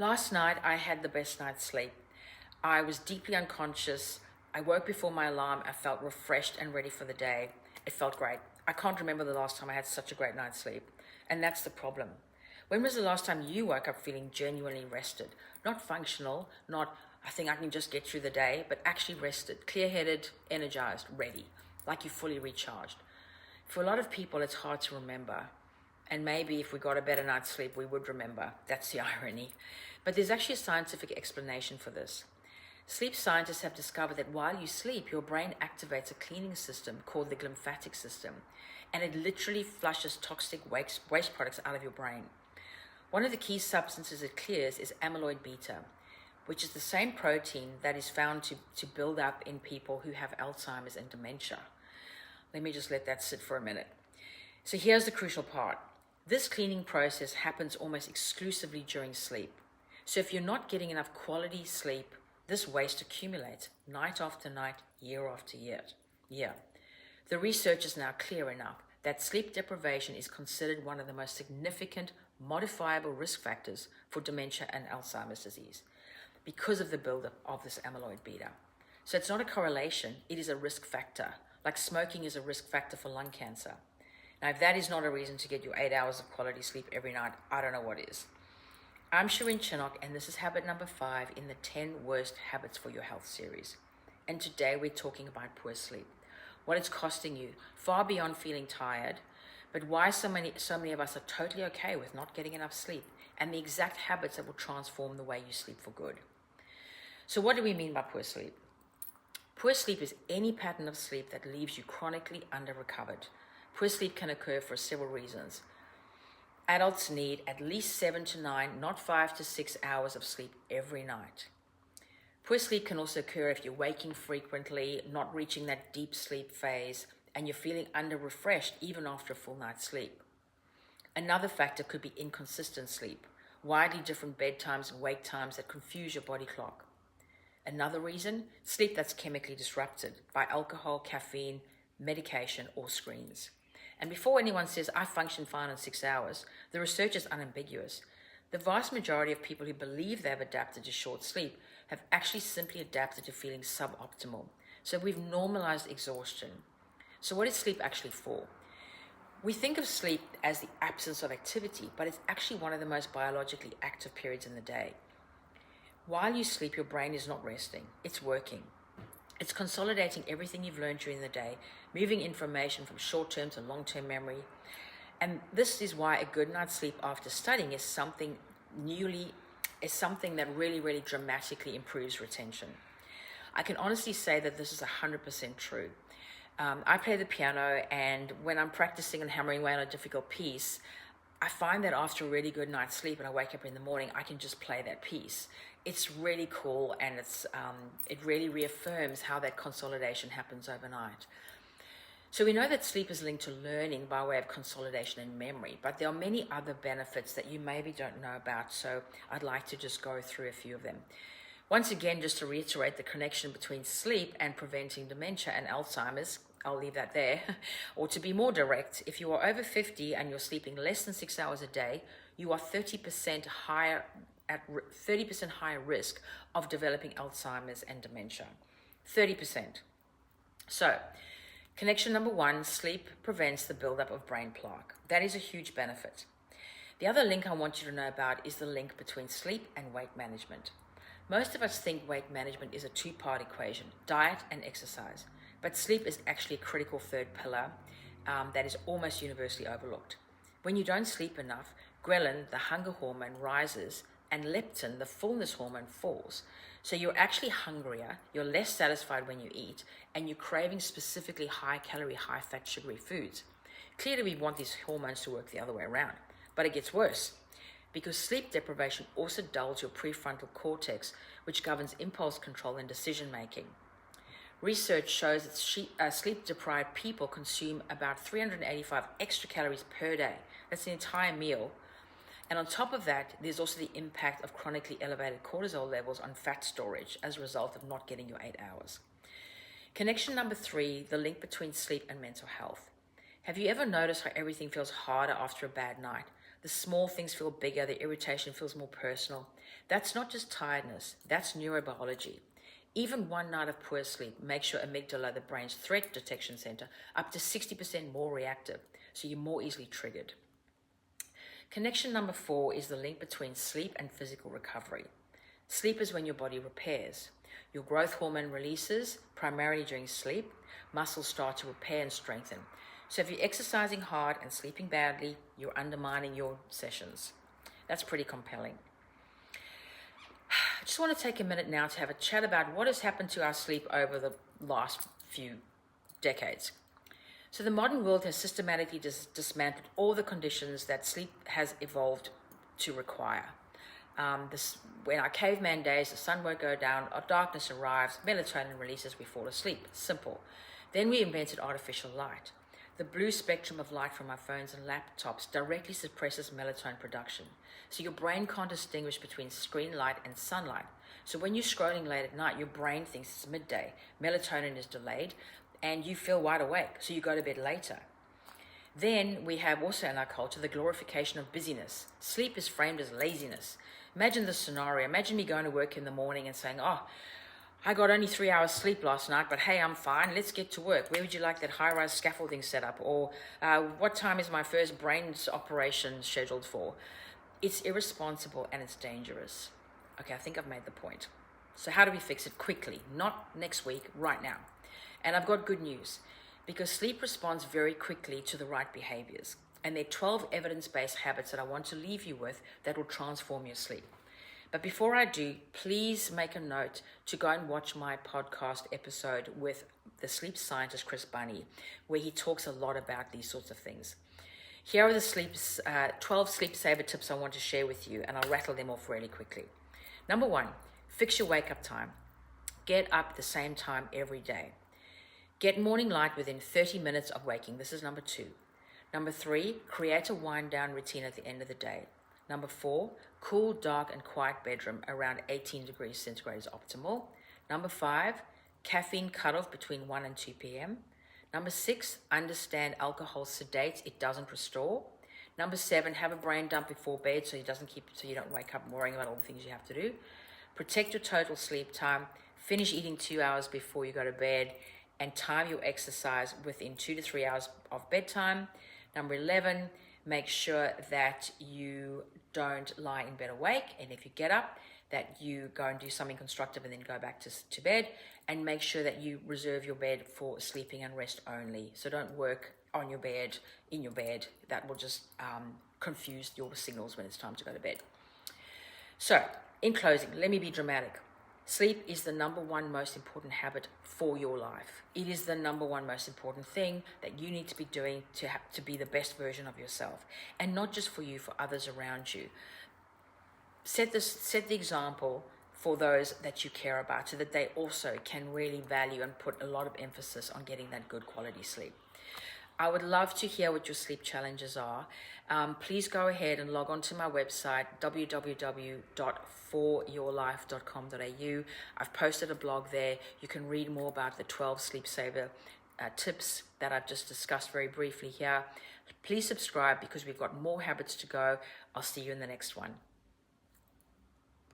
Last night, I had the best night's sleep. I was deeply unconscious. I woke before my alarm. I felt refreshed and ready for the day. It felt great. I can't remember the last time I had such a great night's sleep. And that's the problem. When was the last time you woke up feeling genuinely rested? Not functional, not, I think I can just get through the day, but actually rested, clear-headed, energized, ready, like you fully recharged. For a lot of people, it's hard to remember. And maybe if we got a better night's sleep, we would remember. That's the irony. But there's actually a scientific explanation for this. Sleep scientists have discovered that while you sleep, your brain activates a cleaning system called the glymphatic system, and it literally flushes toxic waste products out of your brain. One of the key substances it clears is amyloid beta, which is the same protein that is found to build up in people who have Alzheimer's and dementia. Let me just let that sit for a minute. So here's the crucial part. This cleaning process happens almost exclusively during sleep. So if you're not getting enough quality sleep, this waste accumulates night after night, year after year. The research is now clear enough that sleep deprivation is considered one of the most significant modifiable risk factors for dementia and Alzheimer's disease because of the buildup of this amyloid beta. So it's not a correlation, it is a risk factor, like smoking is a risk factor for lung cancer. Now, if that is not a reason to get your 8 hours of quality sleep every night, I don't know what is. I'm Shirin Chinnock, and this is habit number 5 in the 10 worst habits for your health series. And today we're talking about poor sleep, what it's costing you, far beyond feeling tired, but why so many of us are totally okay with not getting enough sleep, and the exact habits that will transform the way you sleep for good. So what do we mean by poor sleep? Poor sleep is any pattern of sleep that leaves you chronically under-recovered. Poor sleep can occur for several reasons. Adults need at least 7 to 9, not 5 to 6 hours of sleep every night. Poor sleep can also occur if you're waking frequently, not reaching that deep sleep phase, and you're feeling under-refreshed even after a full night's sleep. Another factor could be inconsistent sleep, widely different bedtimes and wake times that confuse your body clock. Another reason, sleep that's chemically disrupted by alcohol, caffeine, medication, or screens. And before anyone says, I function fine in 6 hours, the research is unambiguous. The vast majority of people who believe they've adapted to short sleep have actually simply adapted to feeling suboptimal. So we've normalized exhaustion. So what is sleep actually for? We think of sleep as the absence of activity, but it's actually one of the most biologically active periods in the day. While you sleep, your brain is not resting, it's working. It's consolidating everything you've learned during the day, moving information from short-term to long-term memory. And this is why a good night's sleep after studying is something that really dramatically improves retention. I can honestly say that this is 100% true. I play the piano, and when I'm practicing and hammering away on a difficult piece, I find that after a really good night's sleep and I wake up in the morning, I can just play that piece. It's really cool, and it really reaffirms how that consolidation happens overnight. So we know that sleep is linked to learning by way of consolidation and memory, but there are many other benefits that you maybe don't know about, so I'd like to just go through a few of them. Once again, just to reiterate the connection between sleep and preventing dementia and Alzheimer's, I'll leave that there. Or to be more direct, if you are over 50 and you're sleeping less than 6 hours a day, you are 30% higher risk of developing Alzheimer's and dementia. 30%. So, connection number 1, sleep prevents the buildup of brain plaque. That is a huge benefit. The other link I want you to know about is the link between sleep and weight management. Most of us think weight management is a 2-part equation, diet and exercise. But sleep is actually a critical third pillar that is almost universally overlooked. When you don't sleep enough, ghrelin, the hunger hormone, rises, and leptin, the fullness hormone, falls. So you're actually hungrier, you're less satisfied when you eat, and you're craving specifically high-calorie, high-fat, sugary foods. Clearly, we want these hormones to work the other way around. But it gets worse, because sleep deprivation also dulls your prefrontal cortex, which governs impulse control and decision-making. Research shows that sleep-deprived people consume about 385 extra calories per day. That's an entire meal. And on top of that, there's also the impact of chronically elevated cortisol levels on fat storage as a result of not getting your 8 hours. Connection number 3, the link between sleep and mental health. Have you ever noticed how everything feels harder after a bad night? The small things feel bigger, the irritation feels more personal. That's not just tiredness, that's neurobiology. Even one night of poor sleep makes your amygdala, the brain's threat detection center, up to 60% more reactive, so you're more easily triggered. Connection number 4 is the link between sleep and physical recovery. Sleep is when your body repairs. Your growth hormone releases primarily during sleep. Muscles start to repair and strengthen. So if you're exercising hard and sleeping badly, you're undermining your sessions. That's pretty compelling. I just want to take a minute now to have a chat about what has happened to our sleep over the last few decades. So the modern world has systematically dismantled all the conditions that sleep has evolved to require. When our caveman days, the sun won't go down, our darkness arrives, melatonin releases, we fall asleep. Simple. Then we invented artificial light. The blue spectrum of light from our phones and laptops directly suppresses melatonin production. So your brain can't distinguish between screen light and sunlight. So when you're scrolling late at night, your brain thinks it's midday. Melatonin is delayed and you feel wide awake, so you go to bed later. Then we have also in our culture the glorification of busyness. Sleep is framed as laziness. Imagine the scenario. Imagine me going to work in the morning and saying, oh, I got only 3 hours sleep last night, but hey, I'm fine. Let's get to work. Where would you like that high-rise scaffolding set up? Or what time is my first brains operation scheduled for? It's irresponsible and it's dangerous. Okay, I think I've made the point. So how do we fix it quickly? Not next week, right now. And I've got good news, because sleep responds very quickly to the right behaviors. And there are 12 evidence-based habits that I want to leave you with that will transform your sleep. But before I do, please make a note to go and watch my podcast episode with the sleep scientist, Chris Bunny, where he talks a lot about these sorts of things. Here are the 12 sleep saver tips I want to share with you, and I'll rattle them off really quickly. Number 1, fix your wake-up time. Get up the same time every day. Get morning light within 30 minutes of waking. This is number 2. Number 3, create a wind-down routine at the end of the day. Number 4, cool, dark, and quiet bedroom around 18 degrees centigrade is optimal. Number 5, caffeine cutoff between 1 and 2 p.m. Number 6, understand alcohol sedates, it doesn't restore. Number 7, have a brain dump before bed so you don't wake up worrying about all the things you have to do. Protect your total sleep time. Finish eating 2 hours before you go to bed, and time your exercise within 2 to 3 hours of bedtime. Number 11, make sure that you don't lie in bed awake, and if you get up, that you go and do something constructive and then go back to bed, and make sure that you reserve your bed for sleeping and rest only. So don't work on your bed, in your bed. That will just confuse your signals when it's time to go to bed. So, in closing, let me be dramatic. Sleep is the number 1 most important habit for your life. It is the number 1 most important thing that you need to be doing to be the best version of yourself. And not just for you, for others around you. Set the example for those that you care about so that they also can really value and put a lot of emphasis on getting that good quality sleep. I would love to hear what your sleep challenges are. Please go ahead and log on to my website, www.foryourlife.com.au. I've posted a blog there. You can read more about the 12 sleep saver tips that I've just discussed very briefly here. Please subscribe because we've got more habits to go. I'll see you in the next one.